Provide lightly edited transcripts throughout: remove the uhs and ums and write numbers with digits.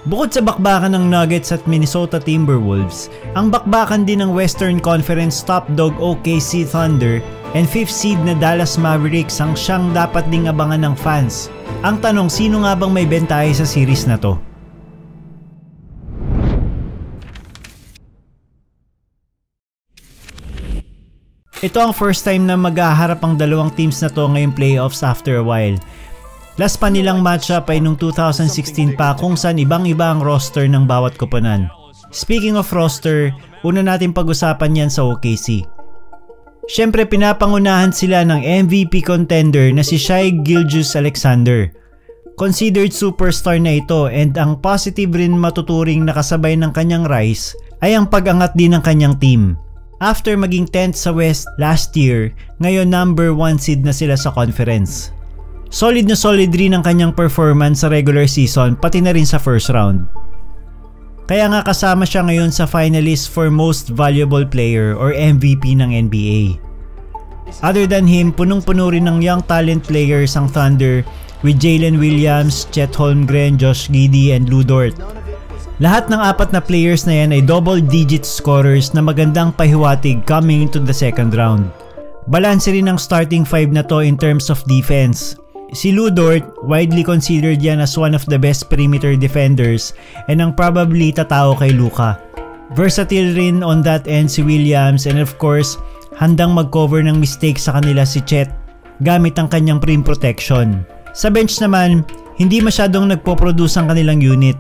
Bukod sa bakbakan ng Nuggets at Minnesota Timberwolves, ang bakbakan din ng Western Conference top dog OKC Thunder and 5th seed na Dallas Mavericks ang siyang dapat ding abangan ng fans. Ang tanong, sino nga bang may bentahe sa series na to? Ito ang first time na maghaharap ang dalawang teams na to ngayong playoffs after a while. Last pa nilang matchup ay nung 2016 pa kung saan ibang-iba ang roster ng bawat koponan. Speaking of roster, una natin pag-usapan yan sa OKC. Siyempre pinapangunahan sila ng MVP contender na si Shai Gilgeous-Alexander. Considered superstar na ito and ang positive rin matuturing na kasabay ng kanyang rise ay ang pag-angat din ng kanyang team. After maging 10th sa West last year, ngayon number 1 seed na sila sa conference. Solid na solid rin ang kanyang performance sa regular season pati na rin sa first round. Kaya nga kasama siya ngayon sa finalist for Most Valuable Player or MVP ng NBA. Other than him, punong-puno rin ng young talent players ang Thunder with Jalen Williams, Chet Holmgren, Josh Giddey, and Lu Dort. Lahat ng apat na players na yan ay double-digit scorers na magandang pahiwatig coming into the second round. Balanse rin ang starting five na to in terms of defense. Si Lu Dort, widely considered yan as one of the best perimeter defenders and ang probably tatao kay Luka. Versatile rin on that end si Williams and of course, handang mag-cover ng mistakes sa kanila si Chet gamit ang kanyang rim protection. Sa bench naman, hindi masyadong nagpo-produce ang kanilang unit.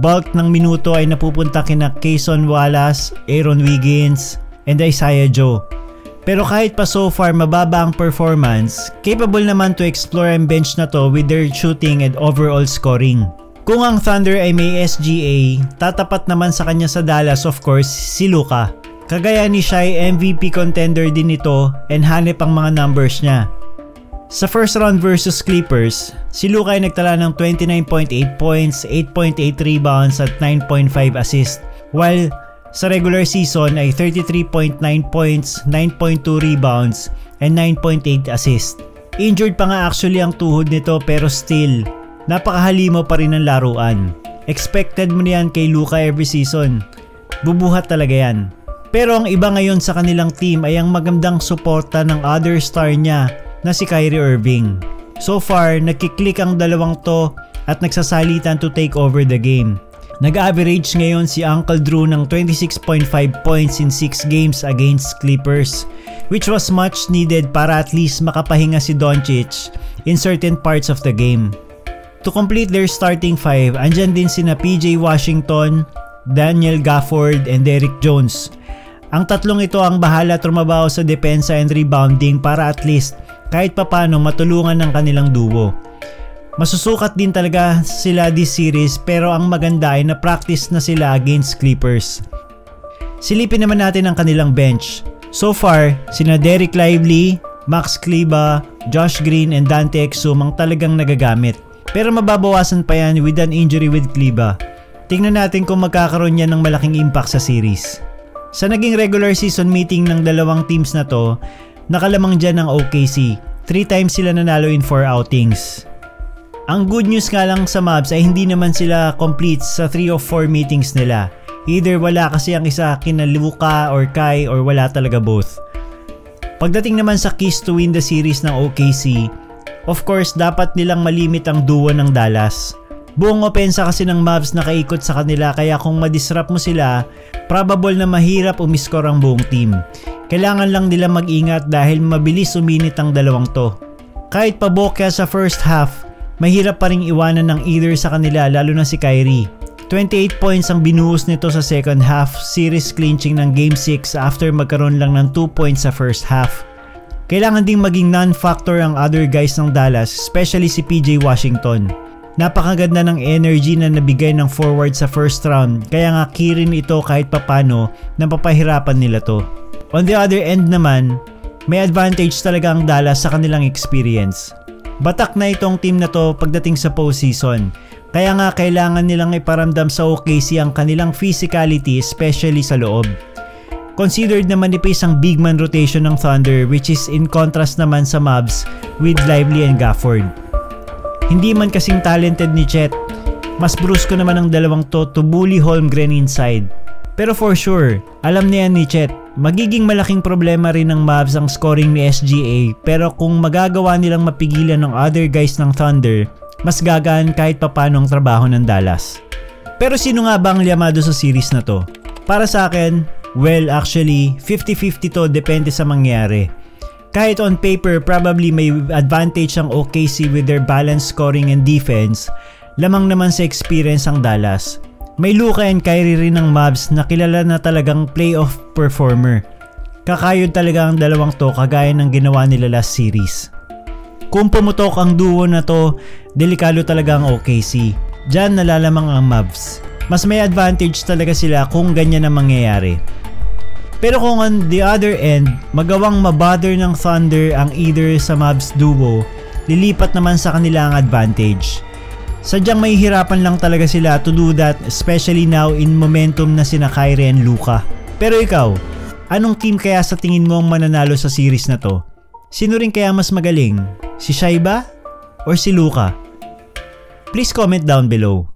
Bulk ng minuto ay napupunta kina Cason Wallace, Aaron Wiggins, and Isaiah Joe. Pero kahit pa so far mababa ang performance, capable naman to explore ang bench na to with their shooting and overall scoring. Kung ang Thunder ay may SGA, tatapat naman sa kanya sa Dallas of course si Luka. Kagaya ni Shai, MVP contender din ito and hanep ang mga numbers niya. Sa first round versus Clippers, si Luka ay nagtala ng 29.8 points, 8.8 rebounds at 9.5 assists, while sa regular season ay 33.9 points, 9.2 rebounds, and 9.8 assists. Injured pa nga actually ang tuhod nito pero still, napakahalimo pa rin ang laruan. Expected mo niyan kay Luka every season. Bubuhat talaga yan. Pero ang iba ngayon sa kanilang team ay ang magandang suporta ng other star niya na si Kyrie Irving. So far, nagkiklik ang dalawang to at nagsasalitan to take over the game. Nag-average ngayon si Uncle Drew ng 26.5 points in 6 games against Clippers, which was much needed para at least makapahinga si Doncic in certain parts of the game. To complete their starting five, andyan din sina PJ Washington, Daniel Gafford, and Derrick Jones. Ang tatlong ito ang bahala trumabaho sa depensa and rebounding para at least kahit papano matulungan ng kanilang duo. Masusukat din talaga sila this series pero ang maganda ay na-practice na sila against Clippers. Silipin naman natin ang kanilang bench. So far, sina Derek Lively, Max Kleber, Josh Green and Dante Exum ang talagang nagagamit. Pero mababawasan pa yan with an injury with Kleber. Tingnan natin kung magkakaroon yan ng malaking impact sa series. Sa naging regular season meeting ng dalawang teams na to, nakalamang dyan ang OKC. 3 times sila nanalo in 4 outings. Ang good news nga lang sa Mavs ay hindi naman sila complete sa 3 of 4 meetings nila. Either wala kasi ang isa kina Luka or Kai or wala talaga both. Pagdating naman sa keys to win the series ng OKC, of course dapat nilang malimit ang duo ng Dallas. Buong opensa kasi ng Mavs nakaikot sa kanila kaya kung madisrupt mo sila, probable na mahirap umiskor ang buong team. Kailangan lang nila mag-ingat dahil mabilis uminit ang dalawang to. Kahit pa bokya sa first half, mahirap pa ring iwanan ng either sa kanila lalo na si Kyrie. 28 points ang binuhos nito sa second half, series clinching ng Game 6 after magkaroon lang ng 2 points sa first half. Kailangan ding maging non-factor ang other guys ng Dallas, especially si PJ Washington. Napakaganda ng energy na nabigay ng forward sa first round kaya nga key rin ito kahit papano na papahirapan nila to. On the other end naman, may advantage talaga ang Dallas sa kanilang experience. Batak na itong team na to pagdating sa postseason. Kaya nga kailangan nilang iparamdam sa OKC ang kanilang physicality especially sa loob. Considered na manipis ang big man rotation ng Thunder which is in contrast naman sa Mavs with Lively and Gafford. Hindi man kasing talented ni Chet, Mas brusko naman ang dalawang to bully Holmgren inside. Pero for sure, alam niya ni Chet, magiging malaking problema rin ng Mavs ang scoring ni SGA, pero kung magagawa nilang mapigilan ng other guys ng Thunder, mas gagaan kahit papano ang trabaho ng Dallas. Pero sino nga ba ang llamado sa series na to? Para sa akin, well actually 50-50 to, depende sa mangyari. Kahit on paper probably may advantage ang OKC with their balanced scoring and defense, lamang naman sa experience ang Dallas. May Luka and Kyrie rin ng Mavs na kilala na talagang playoff performer. Kakayod talaga ang dalawang to kagaya ng ginawa nila last series. Kung pumutok ang duo na to, delikado talaga ang OKC. Diyan nalalamang ang Mavs. Mas may advantage talaga sila kung ganyan ang mangyayari. Pero kung on the other end, magawang mabother ng Thunder ang either sa Mavs duo, lilipat naman sa kanila ang advantage. Sadyang mahihirapan lang talaga sila to do that, especially now in momentum na sina Kyrie and Luka. Pero ikaw, anong team kaya sa tingin mo ang mananalo sa series na to? Sino rin kaya mas magaling? Si Shai ba? Or si Luka? Please comment down below.